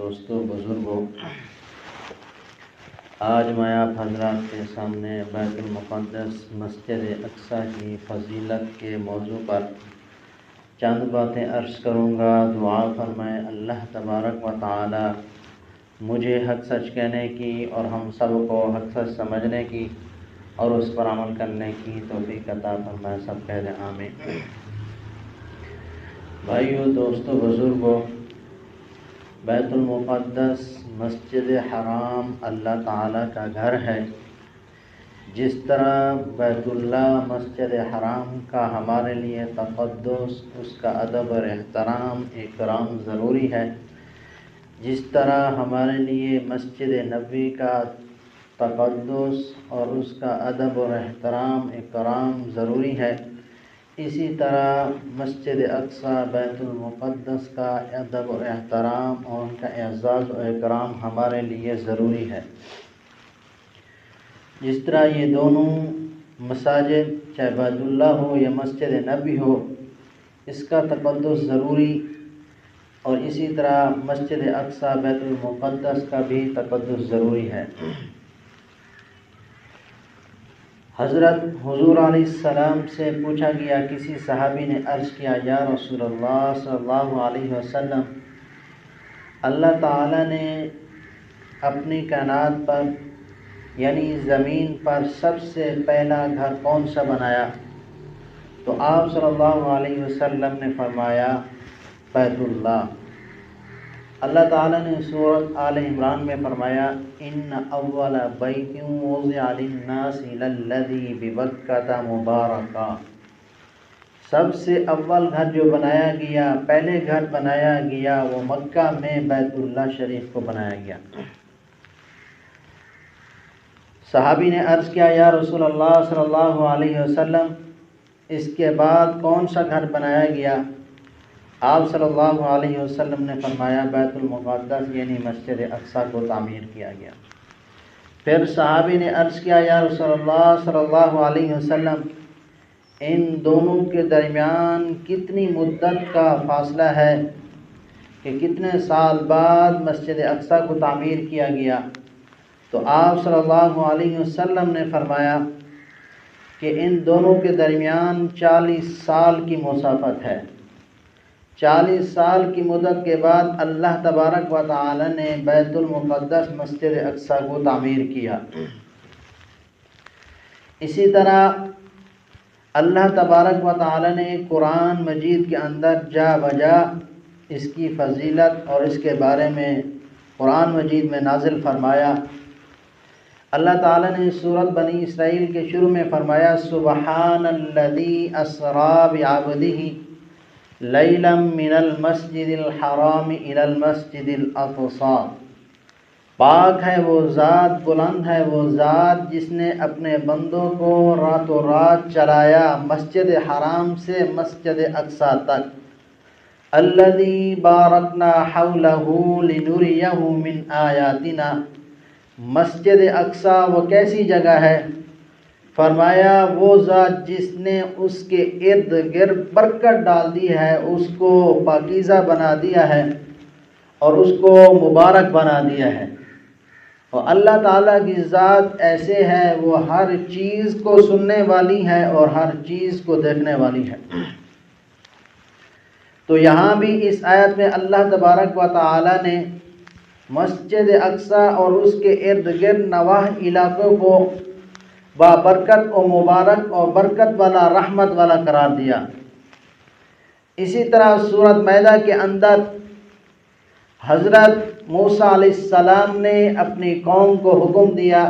دوستوں بزرگوں، آج میں آپ حضرات کے سامنے بیت المقدس مسجد اقصی کی فضیلت کے موضوع پر چند باتیں عرض کروں گا۔ دعا فرمائے اللہ تبارک و تعالی مجھے حق سچ کہنے کی اور ہم سب کو حق سچ سمجھنے کی اور اس پر عمل کرنے کی توفیق عطا فرمائے۔ سب کہہ دیں آمین۔ بھائیو، دوستو، بزرگوں، بیت المقدس مسجد حرام اللہ تعالیٰ کا گھر ہے۔ جس طرح بیت اللہ مسجد حرام کا ہمارے لیے تقدس، اس کا ادب اور احترام اکرام ضروری ہے، جس طرح ہمارے لیے مسجد نبوی کا تقدس اور اس کا ادب اور احترام اکرام ضروری ہے، اسی طرح مسجد اقصی بیت المقدس کا ادب و احترام اور ان کا اعزاز و اکرام ہمارے لیے ضروری ہے۔ جس طرح یہ دونوں مساجد، چاہے بیت اللہ ہو یا مسجد نبوی ہو، اس کا تقدس ضروری، اور اسی طرح مسجد اقصی بیت المقدس کا بھی تقدس ضروری ہے۔ حضرت حضور علیہ السلام سے پوچھا گیا، کسی صحابی نے عرض کیا، یا رسول اللہ صلی اللہ علیہ وسلم، اللہ تعالیٰ نے اپنی کائنات پر یعنی زمین پر سب سے پہلا گھر کون سا بنایا؟ تو آپ صلی اللہ علیہ وسلم نے فرمایا بیت اللہ۔ اللہ تعالیٰ نے سورۃ آل عمران میں فرمایا، ان اول بیت وضع للناس للذی ببکۃ مبارکا، سب سے اول گھر جو بنایا گیا، پہلے گھر بنایا گیا وہ مکہ میں بیت اللہ شریف کو بنایا گیا۔ صحابی نے عرض کیا، یا رسول اللہ صلی اللہ علیہ وسلم، اس کے بعد کون سا گھر بنایا گیا؟ آپ صلی اللہ علیہ وسلم نے فرمایا بیت المقدس یعنی مسجد اقصی کو تعمیر کیا گیا۔ پھر صحابی نے عرض کیا، یا رسول اللہ صلی اللہ علیہ وسلم، ان دونوں کے درمیان کتنی مدت کا فاصلہ ہے کہ کتنے سال بعد مسجد اقصی کو تعمیر کیا گیا؟ تو آپ صلی اللہ علیہ وسلم نے فرمایا کہ ان دونوں کے درمیان 40 سال کی مسافت ہے۔ 40 سال کی مدت کے بعد اللہ تبارک و تعالی نے بیت المقدس مسجد اقصی کو تعمیر کیا۔ اسی طرح اللہ تبارک و تعالی نے قرآن مجید کے اندر جا بجا اس کی فضیلت اور اس کے بارے میں قرآن مجید میں نازل فرمایا۔ اللہ تعالی نے سورۃ بنی اسرائیل کے شروع میں فرمایا، سبحان الذی اسری بعبدہ لیلا من المسجد الحرام الی المسجد الاقصی، پاک ہے وہ ذات، بلند ہے وہ ذات جس نے اپنے بندوں کو راتوں رات چلایا مسجد حرام سے مسجد اقصی تک، الذی بارکنا حولہ لنریہ من آیاتنا، مسجد اقصی وہ کیسی جگہ ہے؟ فرمایا وہ ذات جس نے اس کے ارد گرد برکت ڈال دی ہے، اس کو پاکیزہ بنا دیا ہے اور اس کو مبارک بنا دیا ہے۔ اور اللہ تعالیٰ کی ذات ایسے ہے، وہ ہر چیز کو سننے والی ہے اور ہر چیز کو دیکھنے والی ہے۔ تو یہاں بھی اس آیت میں اللہ تبارک و تعالیٰ نے مسجد اقصی اور اس کے ارد گرد نواح علاقوں کو بابرکت و مبارک اور برکت والا، رحمت والا قرار دیا۔ اسی طرح سورۃ مائدہ کے اندر حضرت موسیٰ علیہ السلام نے اپنی قوم کو حکم دیا،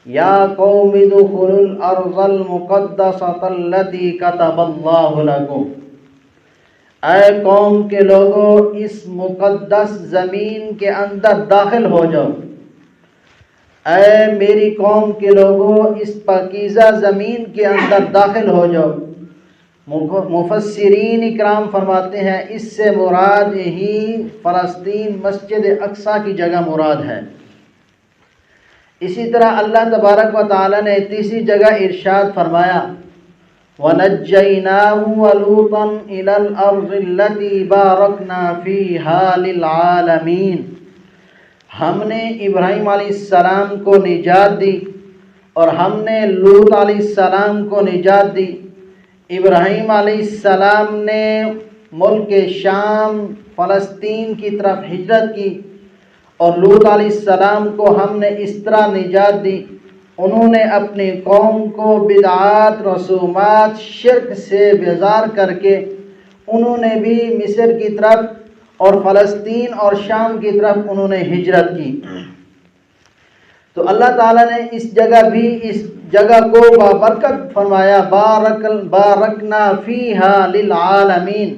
یا قوم ادخلوا الارض المقدسۃ التی کتب اللہ لکم، اے قوم کے لوگوں اس مقدس زمین کے اندر داخل ہو جاؤ، اے میری قوم کے لوگوں اس پاکیزہ زمین کے اندر داخل ہو جاؤ۔ مفسرین اکرام فرماتے ہیں اس سے مراد یہی فلسطین مسجد اقصی کی جگہ مراد ہے۔ اسی طرح اللہ تبارک و تعالی نے تیسری جگہ ارشاد فرمایا، وَنَجَّيْنَاهُ وَلُوطًا إِلَى الْأَرْضِ الَّتِي بَارَكْنَا فِيهَا لِلْعَالَمِينَ۔ ہم نے ابراہیم علیہ السلام کو نجات دی اور ہم نے لوط علیہ السلام کو نجات دی۔ ابراہیم علیہ السلام نے ملک شام فلسطین کی طرف ہجرت کی اور لوط علیہ السلام کو ہم نے اس طرح نجات دی، انہوں نے اپنی قوم کو بدعات، رسومات، شرک سے بیزار کر کے انہوں نے بھی مصر کی طرف اور فلسطین اور شام کی طرف انہوں نے ہجرت کی۔ تو اللہ تعالیٰ نے اس جگہ کو بابرکت فرمایا، بارکنا فیہا للعالمین،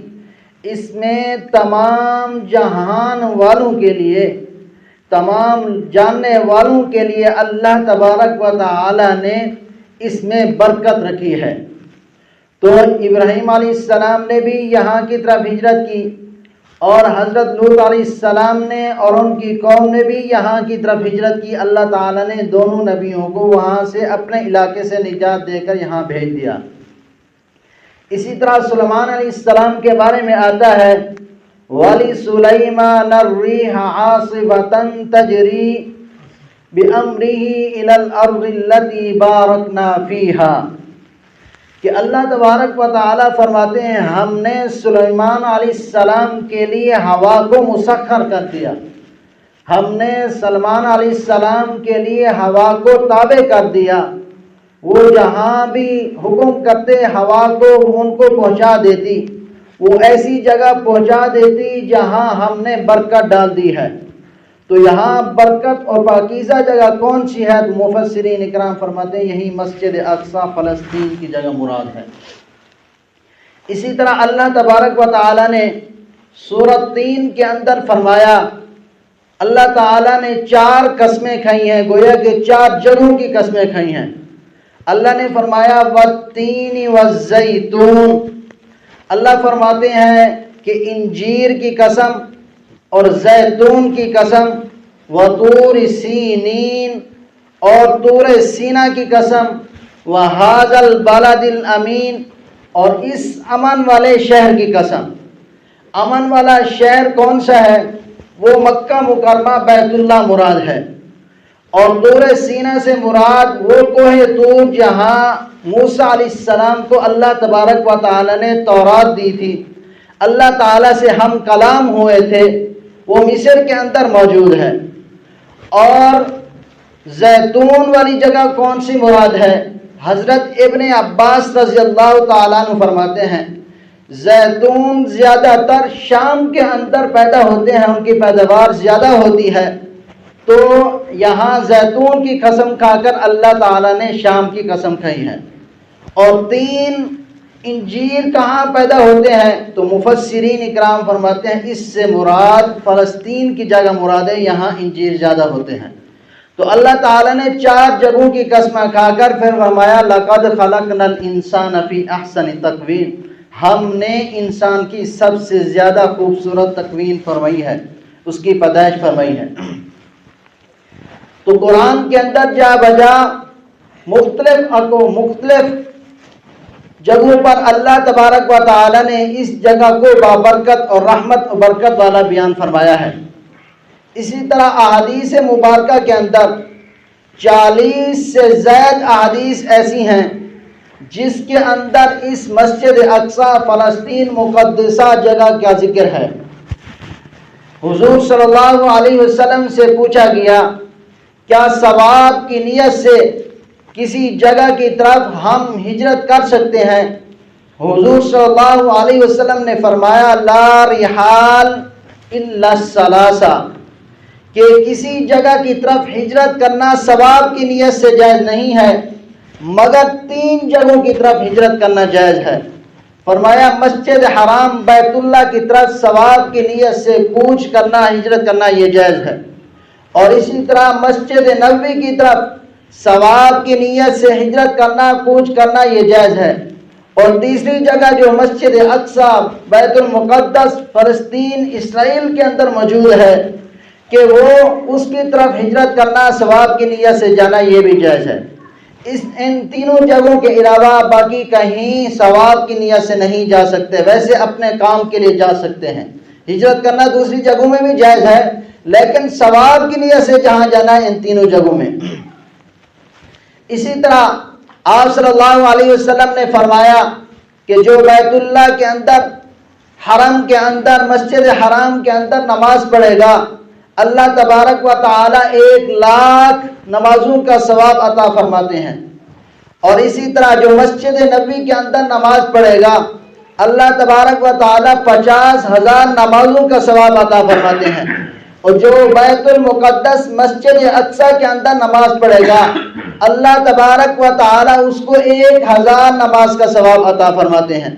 اس میں تمام جہان والوں کے لیے، تمام جاننے والوں کے لیے اللہ تبارک و تعالی نے اس میں برکت رکھی ہے۔ تو ابراہیم علیہ السلام نے بھی یہاں کی طرف ہجرت کی اور حضرت لوط علیہ السلام نے اور ان کی قوم نے بھی یہاں کی طرف ہجرت کی۔ اللہ تعالیٰ نے دونوں نبیوں کو وہاں سے اپنے علاقے سے نجات دے کر یہاں بھیج دیا۔ اسی طرح سلیمان علیہ السلام کے بارے میں آتا ہے، وَلِسُلَيْمَانَ الرِّيحَ عَاصِفَةً تَجْرِي بِأَمْرِهِ إِلَى الْأَرْضِ الَّتِي بَارَكْنَا فِيهَا، کہ اللہ تبارک و تعالیٰ فرماتے ہیں ہم نے سلیمان علیہ السلام کے لیے ہوا کو مسخر کر دیا، ہم نے سلیمان علیہ السلام کے لیے ہوا کو تابع کر دیا، وہ جہاں بھی حکم کرتے ہوا کو ان کو پہنچا دیتی، وہ ایسی جگہ پہنچا دیتی جہاں ہم نے برکت ڈال دی ہے۔ تو یہاں برکت اور پاکیزہ جگہ کون سی ہے؟ مفسرین اکرام فرماتے ہیں یہی مسجد اقصی فلسطین کی جگہ مراد ہے۔ اسی طرح اللہ تبارک و تعالی نے سورۃ تین کے اندر فرمایا، اللہ تعالیٰ نے 4 قسمیں کھائی ہیں، گویا کہ 4 جگہوں کی قسمیں کھائی ہیں۔ اللہ نے فرمایا والتین والزیتون، اللہ فرماتے ہیں کہ انجیر کی قسم اور زیتون کی قسم، وطور سینین، اور طور سینا کی قسم، وہذا البلد الامین، اور اس امن والے شہر کی قسم۔ امن والا شہر کون سا ہے؟ وہ مکہ مکرمہ بیت اللہ مراد ہے، اور طور سینا سے مراد وہ کوہ طور جہاں موسیٰ علیہ السلام کو اللہ تبارک و تعالی نے تورات دی تھی، اللہ تعالیٰ سے ہم کلام ہوئے تھے، وہ مصر کے اندر موجود ہے۔ اور زیتون والی جگہ کون سی مراد ہے؟ حضرت ابن عباس رضی اللہ تعالیٰ عنہ فرماتے ہیں زیتون زیادہ تر شام کے اندر پیدا ہوتے ہیں، ان کی پیداوار زیادہ ہوتی ہے، تو یہاں زیتون کی قسم کھا کر اللہ تعالیٰ نے شام کی قسم کھائی ہے۔ اور 3 انجیر کہاں پیدا ہوتے ہیں؟ تو مفسرین اکرام فرماتے ہیں اس سے مراد فلسطین کی جگہ مراد ہے، یہاں انجیر زیادہ ہوتے ہیں۔ تو اللہ تعالیٰ نے 4 جگہوں کی قسم کھا کر پھر فرمایا لَقَدْ خَلَقْنَا الْإِنسَانَ فِي أَحْسَنِ تَقْوِيمٍ، ہم نے انسان کی سب سے زیادہ خوبصورت تکوین فرمائی ہے، اس کی پیدائش فرمائی ہے۔ تو قرآن کے اندر جا بجا مختلف جگہوں پر اللہ تبارک و تعالی نے اس جگہ کو بابرکت اور رحمت و برکت والا بیان فرمایا ہے۔ اسی طرح احادیث مبارکہ کے اندر 40 سے زائد احادیث ایسی ہیں جس کے اندر اس مسجد اقصی فلسطین مقدسہ جگہ کا ذکر ہے۔ حضور صلی اللہ علیہ وسلم سے پوچھا گیا کیا ثواب کی نیت سے کسی جگہ کی طرف ہم ہجرت کر سکتے ہیں؟ حضور صلی اللہ علیہ وسلم نے فرمایا لا رحال الا الثلاثہ، کہ کسی جگہ کی طرف ہجرت کرنا ثواب کی نیت سے جائز نہیں ہے مگر 3 جگہوں کی طرف ہجرت کرنا جائز ہے۔ فرمایا مسجد حرام بیت اللہ کی طرف ثواب کی نیت سے کوچ کرنا، ہجرت کرنا یہ جائز ہے، اور اسی طرح مسجد نبوی کی طرف ثواب کی نیت سے ہجرت کرنا، کوچ کرنا یہ جائز ہے۔ اور تیسری جگہ جو مسجد اقصی بیت المقدس فلسطین اسرائیل کے اندر موجود ہے کہ وہ اس کی طرف ہجرت کرنا، ثواب کی نیت سے جانا یہ بھی جائز ہے۔ ان تینوں جگہوں کے علاوہ باقی کہیں ثواب کی نیت سے نہیں جا سکتے. ویسے اپنے کام کے لیے جا سکتے ہیں, ہجرت کرنا دوسری جگہوں میں بھی جائز ہے, لیکن ثواب کی نیت سے جہاں جانا ہے ان تینوں جگہوں میں. اسی طرح آپ صلی اللہ علیہ وسلم نے فرمایا کہ جو بیت اللہ کے اندر, حرم کے اندر, مسجد حرام کے اندر نماز پڑھے گا, اللہ تبارک و تعالی 1,00,000 نمازوں کا ثواب عطا فرماتے ہیں. اور اسی طرح جو مسجد نبوی کے اندر نماز پڑھے گا, اللہ تبارک و تعالی 50,000 نمازوں کا ثواب عطا فرماتے ہیں. اور جو بیت المقدس مسجد اقصی کے اندر نماز پڑھے گا, اللہ تبارک و تعالی اس کو 1,000 نماز کا ثواب عطا فرماتے ہیں.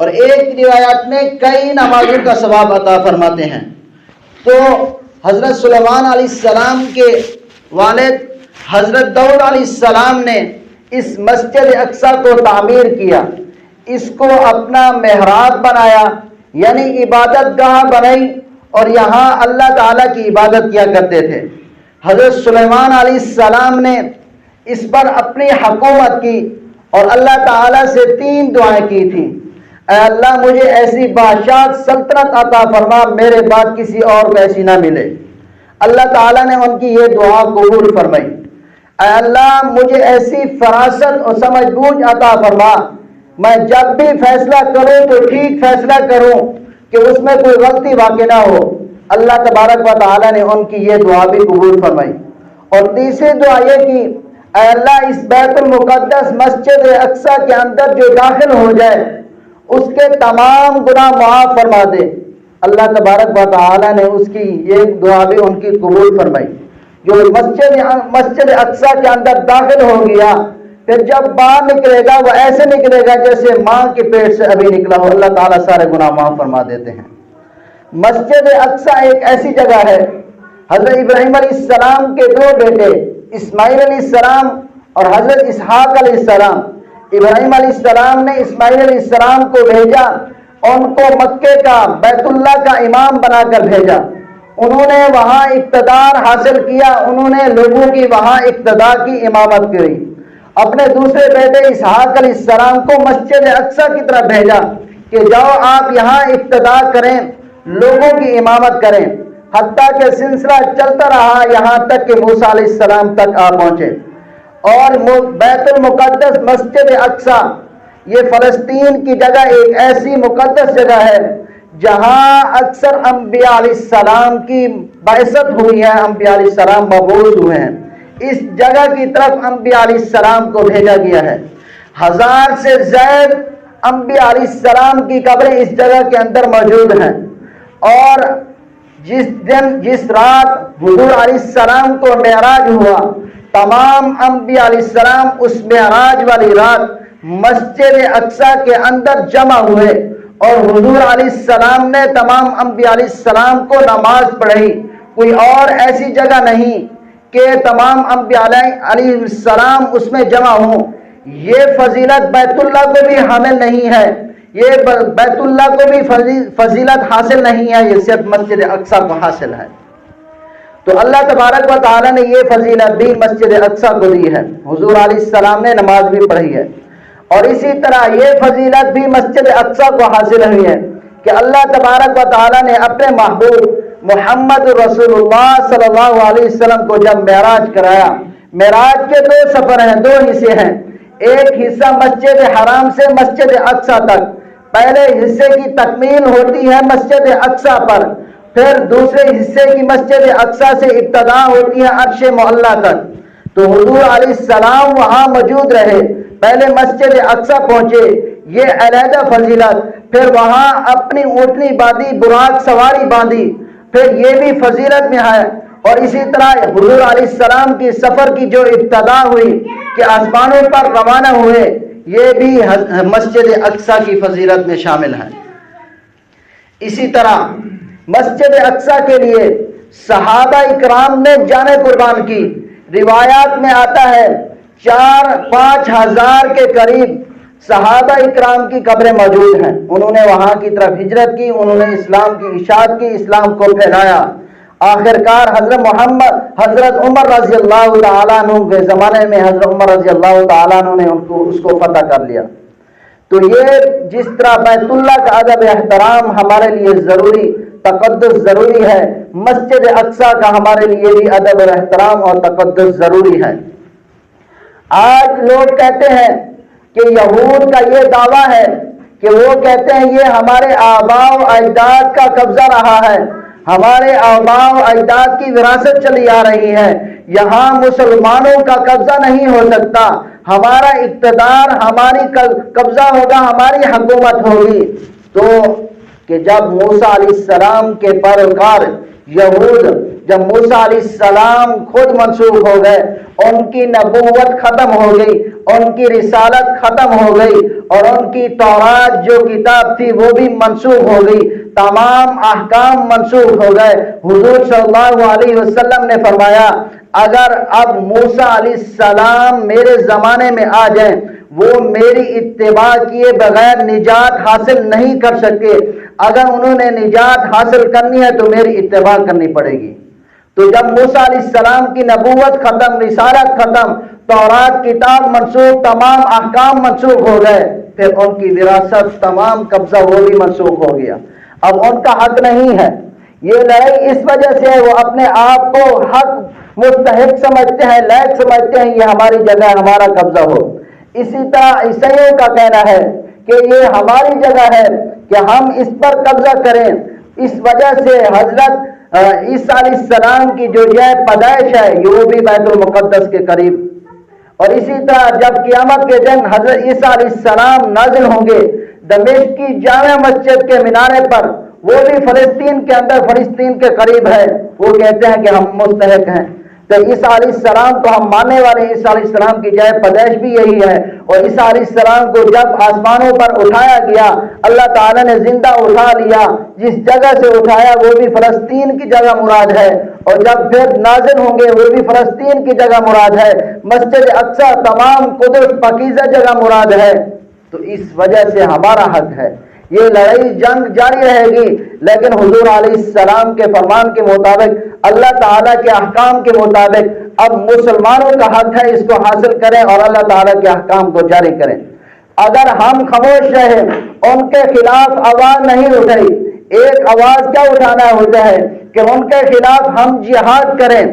اور ایک روایت میں کئی نمازوں کا ثواب عطا فرماتے ہیں. تو حضرت سلیمان علیہ السلام کے والد حضرت داؤد علیہ السلام نے اس مسجد اقصی کو تعمیر کیا, اس کو اپنا محراب بنایا, یعنی عبادت گاہ بنائی, اور یہاں اللہ تعالیٰ کی عبادت کیا کرتے تھے. حضرت سلیمان علیہ السلام نے اس پر اپنی حکومت کی اور اللہ تعالیٰ سے 3 دعائیں کی تھیں. اے اللہ مجھے ایسی بادشاہ سلطنت عطا فرما میرے بعد کسی اور کو ایسی نہ ملے. اللہ تعالیٰ نے ان کی یہ دعا قبول فرمائی. اے اللہ مجھے ایسی فراست اور سمجھ بوجھ عطا فرما, میں جب بھی فیصلہ کروں تو ٹھیک فیصلہ کروں کہ اس میں کوئی غلطی واقع نہ ہو. اللہ تبارک و تعالیٰ نے ان کی یہ دعا بھی قبول فرمائی. اور تیسری دعا یہ کی, اے اللہ اس بیت المقدس مسجد اقصی کے اندر جو داخل ہو جائے اس کے تمام گناہ معاف فرما دے. اللہ تبارک و تعالیٰ نے اس کی یہ دعا بھی ان کی قبول فرمائی. جو مسجد اقصی کے اندر داخل ہو گیا, پھر جب باہر نکلے گا وہ ایسے نکلے گا جیسے ماں کے پیٹ سے ابھی نکلا ہو. اللہ تعالیٰ سارے گناہ معاف فرما دیتے ہیں. مسجد اقصی ایک ایسی جگہ ہے, حضرت ابراہیم علیہ السلام کے 2 بیٹے اسماعیل علیہ السلام اور حضرت اسحاق علیہ السلام, ابراہیم علیہ السلام نے اسماعیل علیہ السلام کو بھیجا, ان کو مکے کا بیت اللہ کا امام بنا کر بھیجا. انہوں نے وہاں اقتدار حاصل کیا, انہوں نے لوگوں کی وہاں اقتدار کی امامت کی. اپنے دوسرے بیٹے اسحاق علیہ السلام کو مسجد اقصی کی طرف بھیجا کہ جاؤ آپ یہاں اقتدار کریں, لوگوں کی امامت کریں. حتیٰ کہ سلسلہ چلتا رہا یہاں تک کہ موسیٰ علیہ السلام تک آ پہنچے. اور بیت المقدس مسجد اقصی یہ فلسطین کی جگہ ایک ایسی مقدس جگہ ہے جہاں اکثر انبیاء علیہ السلام کی بعثت ہوئی ہے, انبیاء علیہ السلام مبعوث ہوئے ہیں. اس جگہ کی طرف انبیاء علیہ السلام کو بھیجا گیا ہے. 1000 سے زائد انبیاء علیہ السلام کی قبریں اس جگہ کے اندر موجود ہیں. اور جس رات حضور علیہ السلام کو معراج ہوا, تمام انبیاء علیہ السلام اس معراج والی رات مسجد اقصی کے اندر جمع ہوئے, اور حضور علیہ السلام نے تمام انبیاء علیہ السلام کو نماز پڑھائی. کوئی اور ایسی جگہ نہیں کہ تمام انبیاء علیہ السلام اس میں جمع ہوں. یہ فضیلت بیت اللہ کو بھی حامل نہیں ہے, یہ بیت اللہ کو بھی فضیلت حاصل نہیں ہے, یہ صرف مسجد اقصی کو حاصل ہے. تو اللہ تبارک و تعالیٰ نے یہ فضیلت بھی مسجد اقصی کو دی ہے. حضور علیہ السلام نے نماز بھی پڑھی ہے. اور اسی طرح یہ فضیلت بھی مسجد اقصی کو حاصل ہوئی ہے کہ اللہ تبارک و تعالیٰ نے اپنے محبوب محمد رسول اللہ صلی اللہ علیہ وسلم کو جب معراج کرایا. معراج کے 2 سفر ہیں, 2 حصے ہیں. ایک حصہ مسجد حرام سے مسجد اقصی تک, پہلے حصے کی تکمیل ہوتی ہے مسجد اقصی پر, پھر دوسرے حصے کی مسجد اقصی سے ابتدا ہوتی ہے عرش معلی تک. تو حضور علیہ السلام وہاں موجود رہے, پہلے مسجد اقصی پہنچے, یہ علیحدہ فضیلت. پھر وہاں اپنی اونٹنی باندھی, براق سواری باندھی, پھر یہ بھی فضیلت میں ہے. اور اسی طرح حضور علیہ السلام کی سفر کی جو ابتدا ہوئی کہ آسمانوں پر روانہ ہوئے, یہ بھی مسجد اقصی کی فضیلت میں شامل ہے. اسی طرح مسجد اقصی کے لیے صحابہ اکرام نے جانیں قربان کی. روایات میں آتا ہے 4-5 ہزار کے قریب صحابہ اکرام کی قبریں موجود ہیں. انہوں نے وہاں کی طرف ہجرت کی, انہوں نے اسلام کی اشاعت کی, اسلام کو پھیلایا. آخرکار حضرت عمر رضی اللہ تعالیٰ عنہ کے زمانے میں حضرت عمر رضی اللہ تعالیٰ عنہ نے اس کو فتح کر لیا۔ تو یہ جس طرح بیت اللہ کا ادب احترام ہمارے لیے ضروری، تقدس ضروری ہے، مسجد اقصیٰ کا ہمارے لیے بھی ادب اور احترام اور تقدس ضروری ہے۔ آج لوگ کہتے ہیں کہ یہود کا یہ دعویٰ ہے کہ وہ کہتے ہیں یہ ہمارے آباء و اجداد کا قبضہ رہا ہے، ہمارے آباء و اجداد کی وراثت چلی آ رہی ہے، یہاں مسلمانوں کا قبضہ نہیں ہو سکتا، ہمارا اقتدار ہماری قبضہ ہوگا، ہماری حکومت ہوگی۔ تو کہ جب موسیٰ علیہ السلام کے پیروکار یہود، جب موسیٰ علیہ السلام خود منسوخ ہو گئے، ان کی نبوت ختم ہو گئی، ان کی رسالت ختم ہو گئی، اور ان کی تورات جو کتاب تھی وہ بھی منسوخ ہو گئی، تمام احکام منسوخ ہو گئے۔ حضور صلی اللہ علیہ وسلم نے فرمایا اگر اب موسیٰ علیہ السلام میرے زمانے میں آ جائیں، وہ میری اتباع کیے بغیر نجات حاصل نہیں کر سکے، اگر انہوں نے نجات حاصل کرنی ہے تو میری اتباع کرنی پڑے گی۔ تو جب موسیٰ علیہ السلام کی نبوت ختم، رسالت ختم، تورات کتاب منسوخ، تمام احکام منسوخ ہو گئے، پھر ان کی وراثت، تمام قبضہ وہ بھی منسوخ ہو گیا، اب ان کا حق نہیں ہے۔ یہ لڑائی اس وجہ سے ہے وہ اپنے آپ کو حق مستحق سمجھتے ہیں، لائق سمجھتے ہیں یہ ہماری جگہ ہمارا قبضہ ہو۔ اسی طرح عیسائیوں کا کہنا ہے کہ یہ ہماری جگہ ہے کہ ہم اس پر قبضہ کریں، اس وجہ سے حضرت عیسیٰ علیہ السلام کی جو جائے پیدائش ہے وہ بھی بیت المقدس کے قریب، اور اسی طرح جب قیامت کے دن حضرت عیسیٰ علیہ السلام نازل ہوں گے دمشق کی جامع مسجد کے مینارے پر، وہ بھی فلسطین کے اندر، فلسطین کے قریب ہے، وہ کہتے ہیں کہ ہم مستحق ہیں۔ تو عیسیٰ علیہ السلام کو ہم ماننے والے، عیسیٰ علیہ السلام کی جائے پیدائش بھی یہی ہے، اور عیسیٰ علیہ السلام کو جب آسمانوں پر اٹھایا گیا، اللہ تعالیٰ نے زندہ اٹھا لیا، جس جگہ سے اٹھایا وہ بھی فلسطین کی جگہ مراد ہے، اور جب پھر نازل ہوں گے وہ بھی فلسطین کی جگہ مراد ہے، مسجد اقصیٰ، تمام قدس پاکیزہ جگہ مراد ہے۔ تو اس وجہ سے ہمارا حق ہے، یہ لڑائی جنگ جاری رہے گی، لیکن حضور علیہ السلام کے فرمان کے مطابق، اللہ تعالیٰ کے احکام کے مطابق اب مسلمانوں کا حق ہے اس کو حاصل کریں اور اللہ تعالیٰ کے احکام کو جاری کریں۔ اگر ہم خاموش رہے، ان کے خلاف آواز نہیں اٹھائی، ایک آواز کیا اٹھانا ہوتا ہے کہ ان کے خلاف ہم جہاد کریں،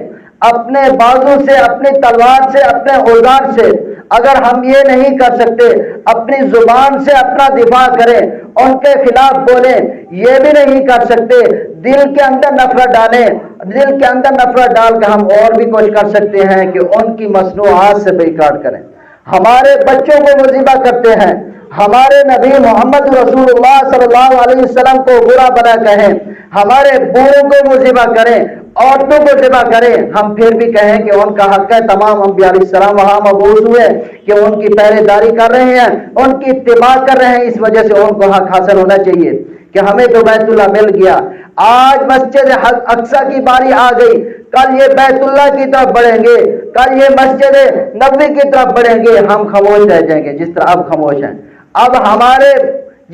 اپنے بازو سے، اپنی تلوار سے، اپنے اوزار سے۔ اگر ہم یہ نہیں کر سکتے، اپنی زبان سے اپنا دفاع کریں، ان کے خلاف بولیں، یہ بھی نہیں کر سکتے، دل کے اندر نفرت ڈالیں، دل کے اندر نفرت ڈال کے ہم اور بھی کچھ کر سکتے ہیں کہ ان کی مصنوعات سے بائیکاٹ کریں، ہمارے بچوں کو وہ ذبح کرتے ہیں، ہمارے نبی محمد رسول اللہ صلی اللہ علیہ وسلم کو برا بنا کہیں، ہمارے بوڑھوں کو وہ ذبح کریں، عورتوں کو ذبح کریں، ہم پھر بھی کہیں کہ ان کا حق ہے، تمام انبیاء علیہ السلام وہاں مبعوث ہوئے کہ ان کی پہرے داری کر رہے ہیں، ان کی اتباع کر رہے ہیں، اس وجہ سے ان کو حق حاصل ہونا چاہیے کہ ہمیں تو بیت اللہ مل گیا۔ آج مسجد اقصیٰ کی باری آ گئی، کل یہ بیت اللہ کی طرف بڑھیں گے، کل یہ مسجد نبوی کی طرف بڑھیں گے، ہم خاموش رہ جائیں گے جس طرح اب خاموش ہیں۔ اب ہمارے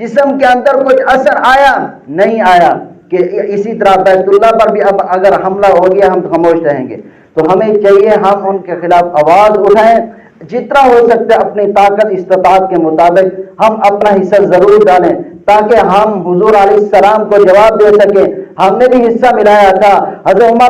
جسم کے اندر کچھ اثر آیا نہیں آیا کہ اسی طرح بیت اللہ پر بھی اب اگر حملہ ہو گیا ہم خاموش رہیں گے؟ تو ہمیں چاہیے ہم ان کے خلاف آواز اٹھائیں، جتنا ہو سکتا ہے اپنی طاقت استطاعت کے مطابق ہم اپنا حصہ ضرور ڈالیں تاکہ ہم حضور علیہ السلام کو جواب دے سکیں۔ ہم نے بھی حصہ ملایا تھا، حضرت عمر